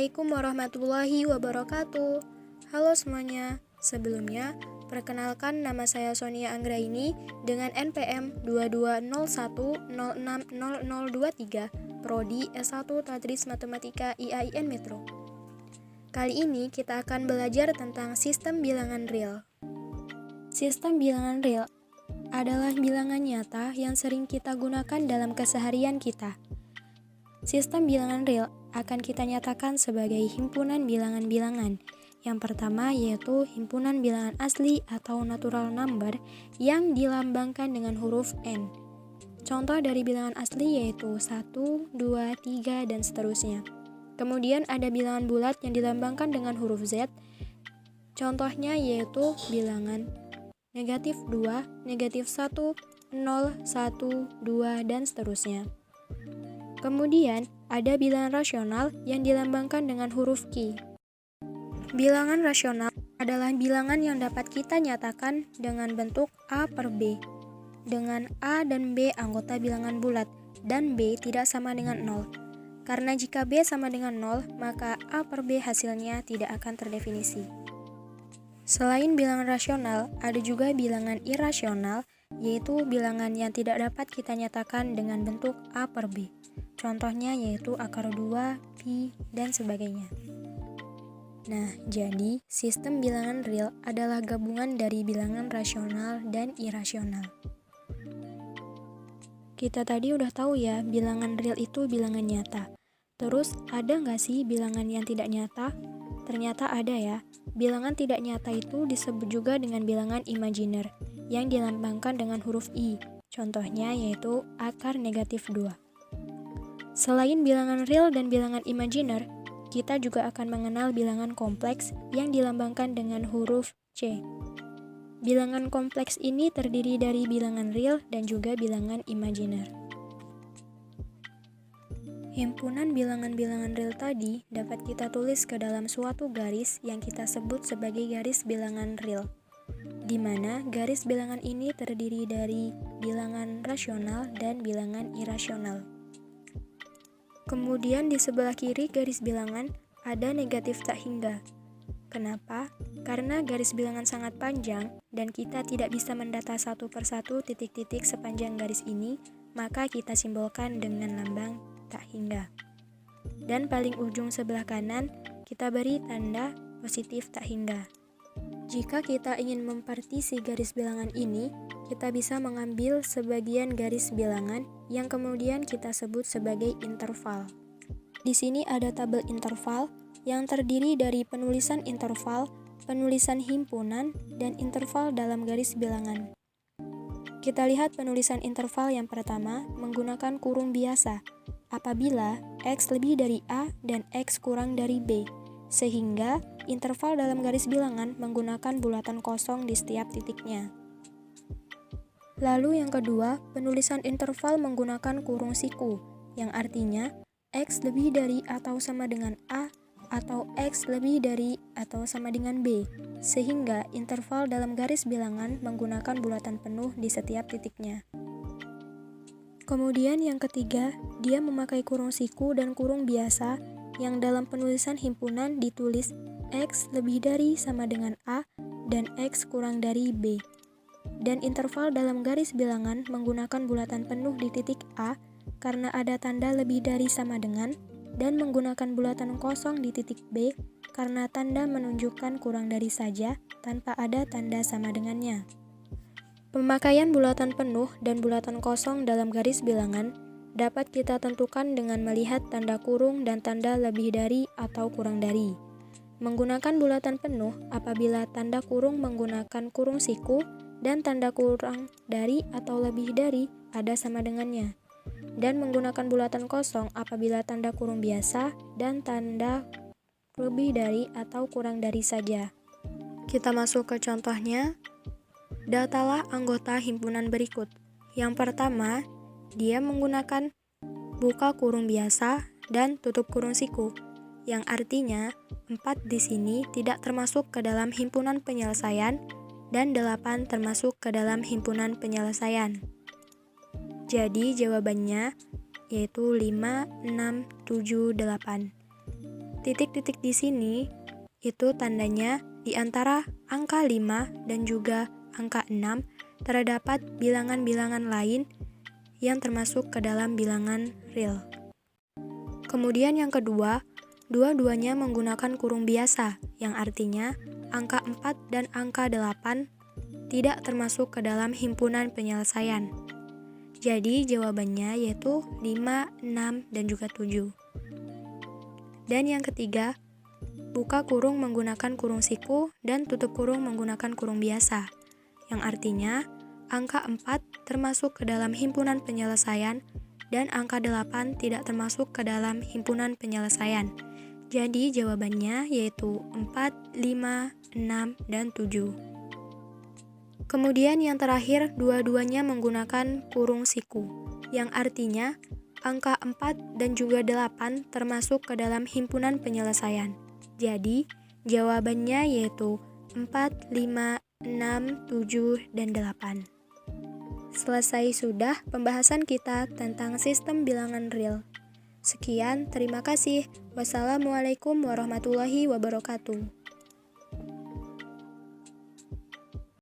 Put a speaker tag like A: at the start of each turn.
A: Assalamualaikum warahmatullahi wabarakatuh. Halo semuanya. Sebelumnya, perkenalkan nama saya Sonia Anggraini dengan NPM 2201060023, Prodi S1 Tadris Matematika IAIN Metro. Kali ini kita akan belajar tentang sistem bilangan real. Sistem bilangan real adalah bilangan nyata yang sering kita gunakan dalam keseharian kita. Sistem bilangan real akan kita nyatakan sebagai himpunan bilangan-bilangan. Yang pertama yaitu himpunan bilangan asli atau natural number yang dilambangkan dengan huruf N. Contoh dari bilangan asli yaitu 1, 2, 3, dan seterusnya. Kemudian ada bilangan bulat yang dilambangkan dengan huruf Z. Contohnya yaitu bilangan negatif 2, negatif 1, 0, 1, 2, dan seterusnya. Kemudian, ada bilangan rasional yang dilambangkan dengan huruf Q. Bilangan rasional adalah bilangan yang dapat kita nyatakan dengan bentuk A per B, dengan A dan B anggota bilangan bulat, dan B tidak sama dengan 0. Karena jika B sama dengan 0, maka A per B hasilnya tidak akan terdefinisi. Selain bilangan rasional, ada juga bilangan irasional, yaitu bilangan yang tidak dapat kita nyatakan dengan bentuk A per B. Contohnya yaitu akar 2, pi, dan sebagainya. Nah, jadi sistem bilangan real adalah gabungan dari bilangan rasional dan irasional. Kita tadi udah tahu ya, bilangan real itu bilangan nyata. Terus, ada nggak sih bilangan yang tidak nyata? Ternyata ada ya. Bilangan tidak nyata itu disebut juga dengan bilangan imajiner, yang dilambangkan dengan huruf I. Contohnya yaitu akar negatif 2. Selain bilangan real dan bilangan imajiner, kita juga akan mengenal bilangan kompleks yang dilambangkan dengan huruf C. Bilangan kompleks ini terdiri dari bilangan real dan juga bilangan imajiner. Himpunan bilangan-bilangan real tadi dapat kita tulis ke dalam suatu garis yang kita sebut sebagai garis bilangan real, di mana garis bilangan ini terdiri dari bilangan rasional dan bilangan irasional. Kemudian di sebelah kiri garis bilangan ada negatif tak hingga. Kenapa? Karena garis bilangan sangat panjang dan kita tidak bisa mendata satu persatu titik-titik sepanjang garis ini, maka kita simbolkan dengan lambang tak hingga. Dan paling ujung sebelah kanan kita beri tanda positif tak hingga. Jika kita ingin mempartisi garis bilangan ini, kita bisa mengambil sebagian garis bilangan yang kemudian kita sebut sebagai interval. Di sini ada tabel interval yang terdiri dari penulisan interval, penulisan himpunan, dan interval dalam garis bilangan. Kita lihat penulisan interval yang pertama menggunakan kurung biasa apabila X lebih dari A dan X kurang dari B, sehingga interval dalam garis bilangan menggunakan bulatan kosong di setiap titiknya. Lalu yang kedua, penulisan interval menggunakan kurung siku, yang artinya X lebih dari atau sama dengan A atau X lebih dari atau sama dengan B, sehingga interval dalam garis bilangan menggunakan bulatan penuh di setiap titiknya. Kemudian yang ketiga, dia memakai kurung siku dan kurung biasa yang dalam penulisan himpunan ditulis X lebih dari sama dengan A dan X kurang dari B. Dan interval dalam garis bilangan menggunakan bulatan penuh di titik A karena ada tanda lebih dari sama dengan, dan menggunakan bulatan kosong di titik B karena tanda menunjukkan kurang dari saja tanpa ada tanda sama dengannya. Pemakaian bulatan penuh dan bulatan kosong dalam garis bilangan dapat kita tentukan dengan melihat tanda kurung dan tanda lebih dari atau kurang dari. Menggunakan bulatan penuh apabila tanda kurung menggunakan kurung siku dan tanda kurang dari atau lebih dari ada sama dengannya. Dan menggunakan bulatan kosong apabila tanda kurung biasa dan tanda lebih dari atau kurang dari saja. Kita masuk ke contohnya. Datalah anggota himpunan berikut. Yang pertama, dia menggunakan buka kurung biasa dan tutup kurung siku, yang artinya 4 di sini tidak termasuk ke dalam himpunan penyelesaian dan 8 termasuk ke dalam himpunan penyelesaian. Jadi jawabannya yaitu 5, 6, 7, 8. titik-titik di sini itu tandanya di antara angka 5 dan juga angka 6 terdapat bilangan-bilangan lain yang termasuk ke dalam bilangan real. Kemudian yang kedua, dua-duanya menggunakan kurung biasa, yang artinya angka 4 dan angka 8 tidak termasuk ke dalam himpunan penyelesaian. Jadi jawabannya yaitu 5, 6, dan juga 7. Dan yang ketiga, buka kurung menggunakan kurung siku dan tutup kurung menggunakan kurung biasa, yang artinya angka 4 termasuk ke dalam himpunan penyelesaian dan angka 8 tidak termasuk ke dalam himpunan penyelesaian. Jadi jawabannya yaitu 4, 5, 6, dan 7. Kemudian yang terakhir, dua-duanya menggunakan kurung siku, yang artinya angka 4 dan juga 8 termasuk ke dalam himpunan penyelesaian. Jadi, jawabannya yaitu 4, 5, 6, 7, dan 8. Selesai sudah pembahasan kita tentang sistem bilangan real. Sekian, terima kasih. Wassalamualaikum warahmatullahi wabarakatuh.